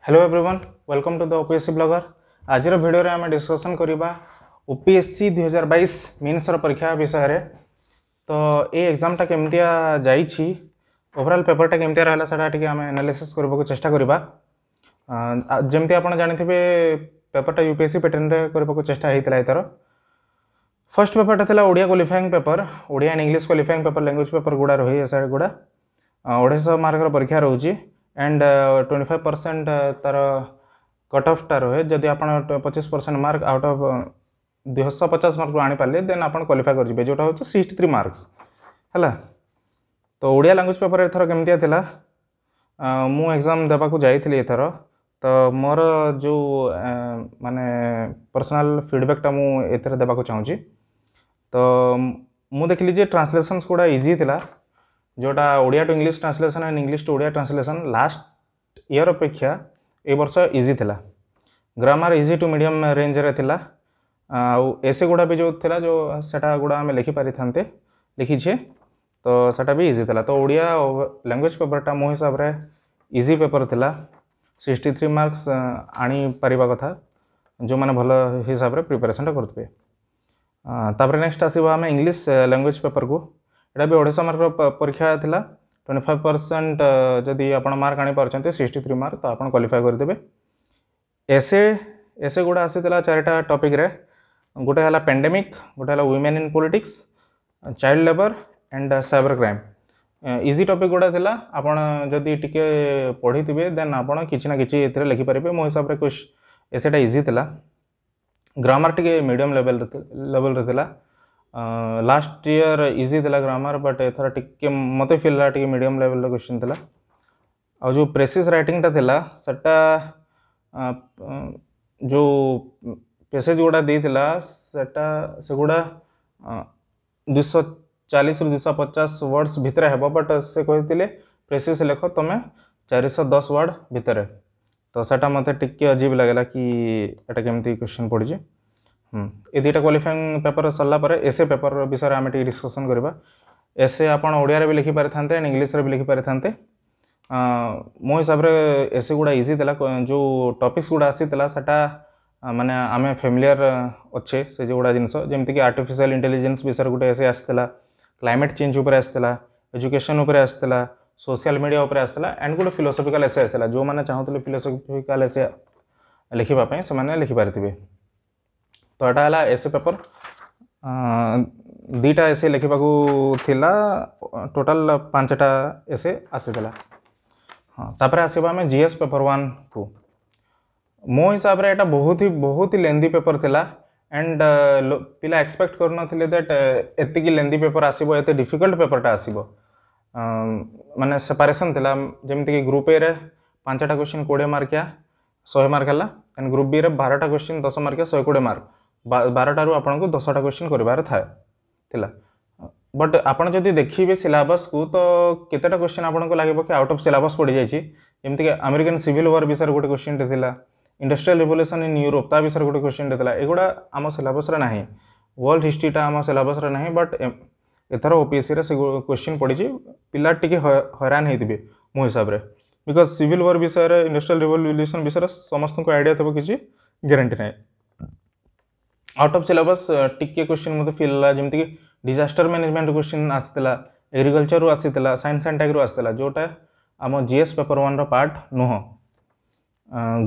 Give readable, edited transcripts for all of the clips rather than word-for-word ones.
Hello everyone, welcome to the OPSC blogger. आज video रे आम डिस्कसन करवा ओपीएससी 2022 मेन्स परीक्षा विषय रे। तो ये एग्जामटा केमतिया जाइछि, ओवरऑल पेपरटा केमतिया रहला सेटा टिके आम एनालिसिस करबा को चेष्टा करबा। जेमति आपण जानिथिबे पेपरटा यूपीएससी पैटर्न रे करबा को चेष्टा हेतिला एतर। फर्स्ट पेपरटा थिला Odia qualifying paper, Odia and English qualifying paper, language paper गुडा रही एसा गुडा 250 मार्क परीक्षा रहउछि एंड 25% तार कट ऑफ टा रहे। जदि आप 25% मार्क आउट ऑफ 250 मार्क आनी पारे देन आप क्वालिफाई कर जोटा हूँ 63 मार्क्स है। तो ओडिया लैंग्वेज पेपर एथर केमतिया थिला, मु एग्जाम देवा को जाइए एथर। तो मोर जो माने पर्सनल फीडबैकटा मुझे देवा को चाहूँगी। तो मु देखली जे ट्रांसलेशंस गुड़ा इजी थिला, जोटा Odia to English translation and English to Odia translation last year अपेक्षा ए वर्ष इजी थिला। Grammar easy to medium range रे थिला। एसे गुड़ा भी जो थिला जो सेटा गुड़ा आम लिखि पारि थांते लिखिछे, तो सेटा भी इजी थिला। तो ओडिया लैंग्वेज पेपरटा मो हिसाब रे इजी पेपर थिला। 63 मार्क्स आनी पारिबा कथा जो माने भल हिसाब रे प्रिपरेशन करथबे। तापर नेक्स्ट आसीबा आम इंग्लिश लैंग्वेज पेपर को। एटा भी 250 मार्क परीक्षा थिला। 25% जदि आप मार्क आनी पारछन्ते 63 मार्क तो आप क्वालिफाई करदेबे। एसे गुड़ा आसीला 4टा टॉपिक रे। गोटे है पेंडेमिक, गोटे है women in politics, child labour and cyber crime. Easy topic गुड़ा थिला। आपण जदि टिके पढ़ी देन आपण किछि ना किछि एथिरे लिखि पारिबे। मो हिसाब रे कुछ एसेटा इजी थिला। ग्रामर टिके मीडियम लेवल रे थिला। लास्ट ईयर इजी थिला ग्रामर, बट एथर टिके मते फील ला टिके मीडियम लेवल रो क्वेश्चन थिला। आ जो प्रेसिस राइटिंग टा थिला सेटा जो पैसेज गुड़ा देथिला सेटा से गुड़ा 240 रु 250 वर्ड्स भितर हेबो, बट से कहितिले प्रेसिस लेख तमे 410 वर्ड भितर। तो सेटा मते टिके अजीब लागला कि एटा केमती क्वेश्चन पड़ी जे। ये दुटा क्वालिफाइंग पेपर सरला पर एसे पेपर विषय आम डिस्कसन करवा। एसे आपड़ ओडिया भी लिखि पारि थांते एंड इंग्लिश रे भी लिखि पारि थांते। मो हिसाब रे एसे गुड़ा इजी थिला। जो टॉपिक्स गुड़ा आसीला सेटा माने आमे फेमिलियर अच्छे से जो गुड़ा जिनस, जेमति कि आर्टिफिशियल इंटेलिजेंस विषय गोटे एसे आसला, क्लाइमेट चेंज उपर आसला, एजुकेशन उपर आसला, सोशल मीडिया उपर आसला एंड गोटे फिलोसफिकल एसे आसला। जो माने चाहूले फिलोसफिकल एसे लिखिबा पई से माने लिखि पारिथिबे। तो एटा हला एसे पेपर। दुटा एसे लिखा थिला, टोटल 5टा एसे आसीला। हाँ, तापर आसीबा हमें जीएस पेपर 1 को। मो हिसाब रे एटा बहुत ही लेंदी पेपर थिला एंड पिला एक्सपेक्ट करना थिले दैट एतिकी लेंदी पेपर आसीबो, एते डिफिकल्ट पेपरटा आसीबो। माने सेपरेशन थिला, जेमति कि ग्रुप ए रे 5टा क्वेश्चन 20 मार्किया 100 मार्क हला एंड ग्रुप बी रे 12टा क्वेश्चन 10 मार्किया 120 मार्क। 12टारू आपको 10टा क्वेश्चन करार था। बट आपड़ जदि देखिए सिलेबस को तो केतेटा क्वेश्चन आपको लगे कि आउट ऑफ सिलेबस पड़ जाइए। जमीक अमेरिकन सिविल वॉर विषय गोटे क्वेश्चन था, इंडस्ट्रियल रिवोल्यूशन इन यूरोप ता विषय गोटे क्वेश्चन था। एगुड़ा आम सिलेबस रे नहीं, वर्ल्ड हिस्ट्रीटा आम सिलेबस रे नहीं, बट एथर ओपीएससी रे से क्वेश्चन पड़ी। पिला टिके हैरान होते मो हिसाब रे, बिकज सिविल वॉर विषय इंडस्ट्रियल रिवोल्यूशन विषय समस्त को आइडिया थो किसी गारंटी ना। आउट ऑफ सिलेबस टिके क्वेश्चन मत फील है, जमीक कि डिजास्टर मैनेजमेंट क्वेश्चन आसला, एग्रीकल्चर रू आसला, साइंस एंड टेक रू आसला, जोटा आम जीएस पेपर 1 रो पार्ट नुह।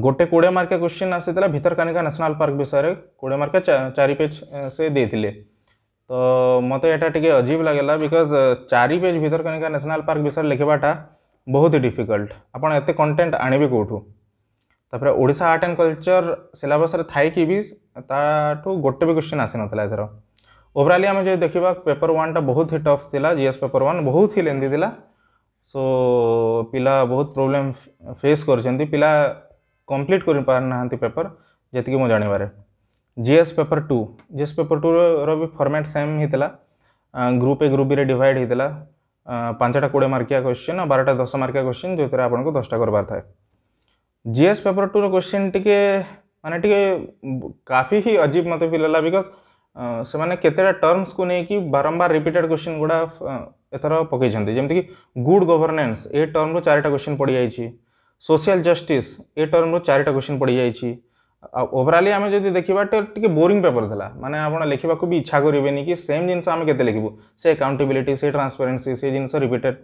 गोटे 20 मार्किया क्वेश्चन आसला भितरकनिका नेशनल पार्क विषय 20 मार्किया 4 पेज से देथिले। तो मत एटा टिके अजीब लागला, because 4 page Bhitarkanika national park विषय लिखवाटा बहुत ही डिफिकल्ट। आपड़ एत कंटेंट आनिबे कोठू? तापर Odisha art and culture syllabus रे थाई कि भी ताठू गोटे भी क्वेश्चन आसी नथला एथर। ओवरऑली आम जो देखा पेपर 1 टा बहुत ही टफ थिला। जीएस पेपर 1 बहुत ही लेंदी थिला। सो पिला बहुत प्रॉब्लम फेस करछन्ती, पिला कंप्लीट कर पार नाहंती पेपर जति कि मो जानिबारे। जीएस पेपर 2 रो भी फॉर्मेट सेम ही थिला। ग्रुप ए ग्रुप बी रे डिवाइड हितला। 5टा 20 मार्किया क्वेश्चन और 12टा 10 मार्किया क्वेश्चन, जो आपको 10टा करबार थाए। जीएस पेपर 2 रो क्वेश्चन टिके माने टिके काफी ही अजीब मत फील है, बिकज से माने केतेटा टर्म्स को लेकिन बारंबार रिपीटेड क्वेश्चन गुड़ा एथर पकई, जमीक कि गुड गवर्नेंस ए टर्म रो 4टा क्वेश्चन पड़ जाइए। सोशल जस्टिस ए टर्म रो 4टा क्वेश्चन पड़ी जाइछि। ओवरऑली आमे जदि देखिबा टिके बोरिंग पेपर थला, माने आपण लिखिबा को भी इच्छा करिवेनी कि सेम जिंस आमे केते लिखिबु, से अकाउंटेबिलिटी से ट्रांसपेरेंसी से जिंस रिपीटेड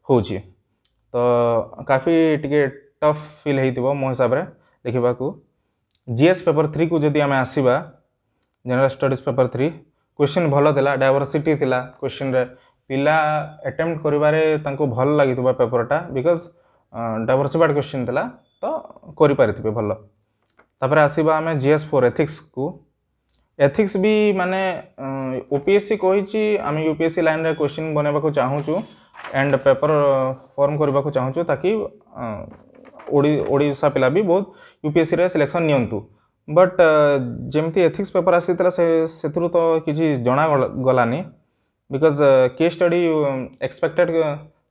होछि, तो काफी टिके टफ फील हेतिबो मो हिसाब रे लिखिबा को। जीएस पेपर 3 को जदि आमे आसीबा, जनरल स्टडीज पेपर 3 क्वेश्चन भलो थिला, डाइवर्सिटी थिला क्वेश्चन रे, पिला अटेम्प्ट करिबारे तांको भल लागितबा पेपरटा बिकॉज डाइवर्सिफाइड क्वेश्चन थिला, तो करि पारिथिबे भलो। तापर आसीबा आमे जीएस4 एथिक्स को। एथिक्स भी माने ओपीएससी कहिछि आमे यूपीएससी लाइन रे क्वेश्चन बनेबा को चाहूछु एंड पेपर फॉर्म करबा को चाहूछु, ताकि ओडिशा पिला भी बहुत यूपीएससी रे सिलेक्शन नियंतु। बट जेमती एथिक्स पेपर आसीतला सेथुरु तो किछि जणा गलानी, बिकॉज केस स्टडी एक्सपेक्टेड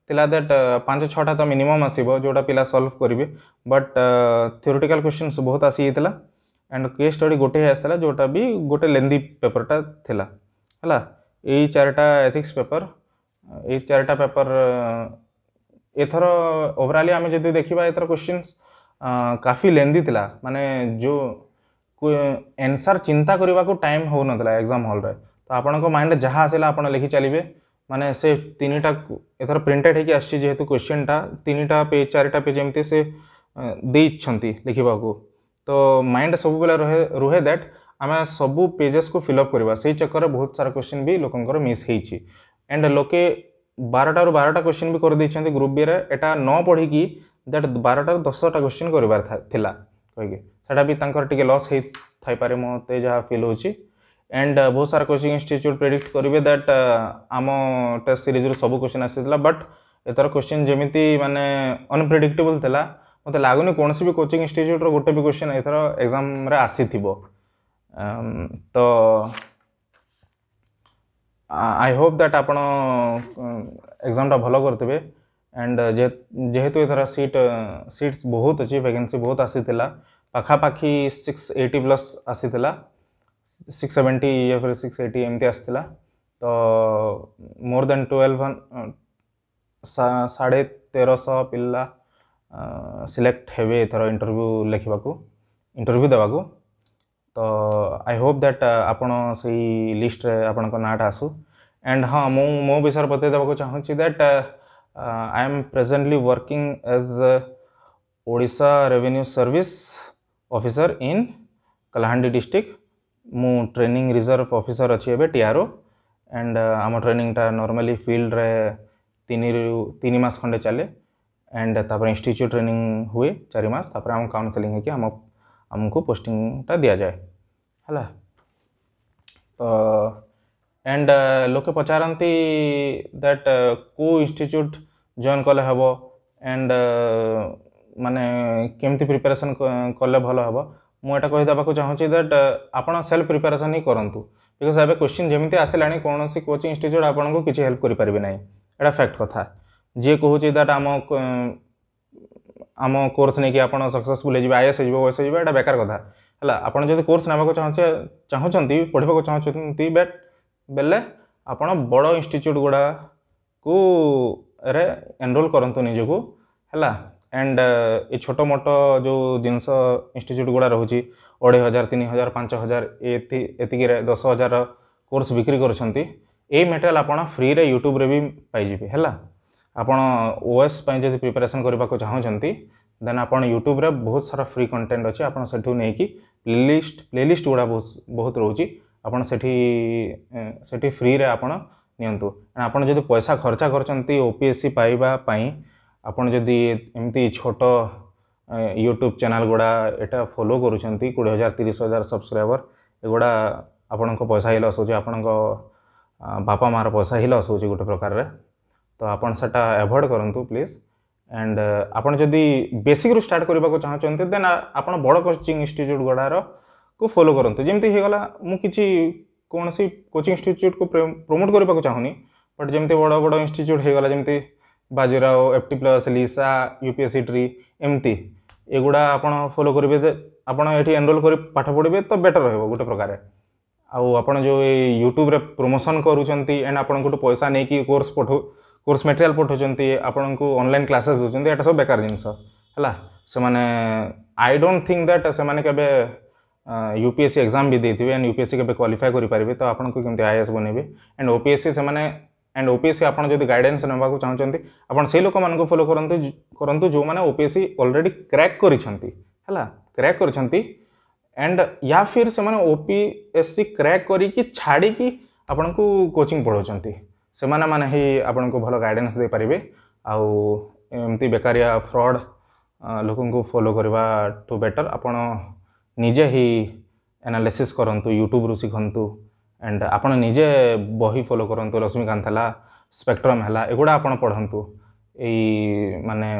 थिला दैट 5-6टा तो मिनिमम आसीबो जोटा पिला सॉल्व करिवे, बट थ्योरेटिकल क्वेश्चंस बहुत आसी हितला एंड केस स्टडी गोटे आसला जोटा भी गोटे लेंदी पेपरटा थिला हला। एई 4टा एथिक्स पेपर, एई 4टा पेपर एथर ओवरऑली आमे जदि देखिबा एथर क्वेश्चंस काफी लेंदी थिला, माने जो आंसर चिंता करबा को टाइम हो नथला एग्जाम हॉल रे, तो आपन को माइंड जहा आसेला आपन लिखि चलिबे, माने से 3टा एथर प्रिंटेड हेकि आछि जेहेतु क्वेश्चनटा 3टा पेज 4टा पेज एमते से देइ छंती लिखिबा को, तो माइंड सब बेला रुहे दैट आमे सब पेजेस को फिल अप करबा, सेही चक्कर रे बहुत सारा क्वेश्चन भी लोकंकर मिस हेछि एंड लोके 12टा रु 12टा क्वेश्चन भी कर दै छंती ग्रुप बी रे, एटा न पढी की दैट 12टा रु 10टा क्वेश्चन करबार थिला कहि के, सेटा भी तांकर टिके लॉस हे थाई पारे मोते जहा फील होछि एंड बहुत सारा कोचिंग इंस्टीट्यूट प्रेडिक्ट करिवे दैट आम टेस्ट सीरीज रो सब क्वेश्चन आसीतला, बट एतर क्वेश्चन जेमिति माने अनप्रेडिक्टेबल थिला, मते लागुनी कोनसी भी कोचिंग इंस्टीट्यूट रो गोटे भी क्वेश्चन एथर एग्जाम रे आसीथिबो। तो आई होप दैट आपण एग्जाम टा भलो करथिबे एंड जेहेतु एथर सीट्स बहुत अछि, वैकेंसी बहुत आसीथिला, पाखा पाखी 680 प्लस आसीथिला, 670 या फिर 680 एमती आसथिला, तो मोर देन 1350 पिल्ला सिलेक्ट हेबे एथर इंटरव्यू देवाको। तो आई होप दैट आपण सही लिस्ट रे आपण को नाटा आसु एंड हाँ मो विषय बतै देवाको चाहूछि that I am presently working as Odisha revenue service officer in Kalahandi district. मु ट्रेनिंग रिजर्व ऑफिसर अच्छी एबे टीआरओ एंड आम ट्रेनिंग टा नॉर्मली फील्ड रे 3 मास खंडे चले एंड तापर इंस्टीट्यूट ट्रेनिंग हुए 4 मास, तापर हम काउंसलिंग है कि हमको पोस्टिंग टा दिया जाए हला। तो एंड लोके पचारंती दैट को इंस्टीट्यूट जॉइन कले हबो एंड माने केमती प्रिपरेशन कले भलो हबो, मु एटा कहि देबा को चाहूछि दैट आपण सेल्फ प्रिपरेशन ही करंतु, बिकॉज एबे क्वेश्चन जेमिति आसेलानी कोनोसी कोचिंग इंस्टीट्यूट आपण को किछि हेल्प करि परिबे नै, एटा फैक्ट कथा। जे कहूछि दैट आम कोर्स नहीं कि आपण सक्सेसफुल हे जिबे आईएएस हे जिबे ओएस हे जिबे, एटा बेकार कथा हला। आपण जदि कोर्स नाबा को चाहूछंती पढिबा को चाहूछंती बेले आपण बड़ इंस्टीट्यूट गुडा को रे एनरोल करंतु निजको हला एंड ए छोटो मोटो जो जिनस इंस्टीट्यूट गुडा रहउची 2500 3000 5000 एतिकी 10,000 कोर्स बिक्री करछंती, ए मटेरियल आपण फ्री रे यूट्यूब रे भी पाई जिबे हला। आपण ओएस पय जदि प्रिपरेशन करबा को चाहूछंती देन आपण यूट्यूब रे बहुत सारा फ्री कंटेंट अछि, आपण सेठू नै कि प्लेलिस्ट गुडा बहुत रहउची, आपण सेठी फ्री रे आपण नियंतु। आपण जदि पैसा खर्चा करछंती ओपीएससी पाइबा पई, आपण जदि एमती छोटो यूट्यूब चैनल गुडा एटा फॉलो करूछंती 20,000 30,000 सब्सक्राइबर, एगुडा आपण को पैसा ही लॉस होची, आपण को बापा मार पैसा ही लॉस होची गोटे प्रकार रे, तो आपण सेटा अवॉइड करंतु प्लीज। एंड आपण जदि बेसिक रु स्टार्ट करबा को चाहछंती देन आपण बड़ कोचिंग इंस्टीट्यूट गुडार को फॉलो करंतु, जेमती हे गला मु किछि कोनसी कोचिंग इंस्टीट्यूट को प्रमोट करबा को चाहूनी, बट जेमती बड़ इंस्टीट्यूट हे गला जेमती बाजीराव एफटी प्लस लीसा यूपीएससी ट्री एमती एगुडा आपण फॉलो करिवे, आपण एठी एनरोल करि पाठ पढिबे तो बेटर रहबो गोटे प्रकार। आउ आपण जो यूट्यूब रे प्रमोशन करूछंती एंड आपण को पैसा नै कि कोर्स मटेरियल पठौछंती, आपण को ऑनलाइन क्लासेस दोछंती, एटा सब बेकार जिंस हला। से माने आई डोंट थिंक दैट से माने केबे यूपीएससी एग्जाम भी देथिबे एंड यूपीएससी केबे क्वालिफाई करि परिबे तो आपन को केमते आईएएस बनेबे एंड ओपीएससी से माने एंड ओपीएससी आपन जदि गाइडेंस नेबा को चाहचंती आपन से लोक मान को फॉलो करंतु जो माने ओपीएससी ऑलरेडी क्रैक करिसंती हला क्रैक करिसंती एंड या फिर से माने ओपीएससी क्रैक करी कि छाड़ी कि आपन को कोचिंग पढौचंती से माने ही आपन को भलो गाइडेंस दे परिबे आउ एमती बेकारिया फ्रॉड लोकन को फॉलो करवा टू बेटर आपण निजे ही एनालिसिस करंतु यूट्यूब रु सिखंतु एंड आपण निजे बही फॉलो करंतु लक्ष्मीकांत हला स्पेक्ट्रम हला एगुडा आपण पढंतु एई माने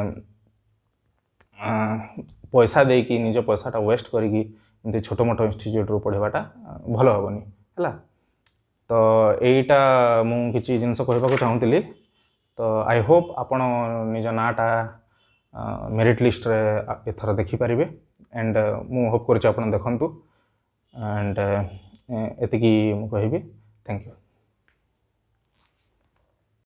पैसा दे कि निजे पैसाटा वेस्ट करिकी एमती छोट मोट इंस्टीट्यूट रु पढेबाटा भलो हबनी हला तो एईटा मु किछि जिंस कहबा को चाहूतिली तो आई होप आपण निज नाटा मेरिट लिस्ट रे एथर देखि परिबे एंड मु होप करछि आपण देखंतु एंड एतिकी मु कहबी थैंक यू।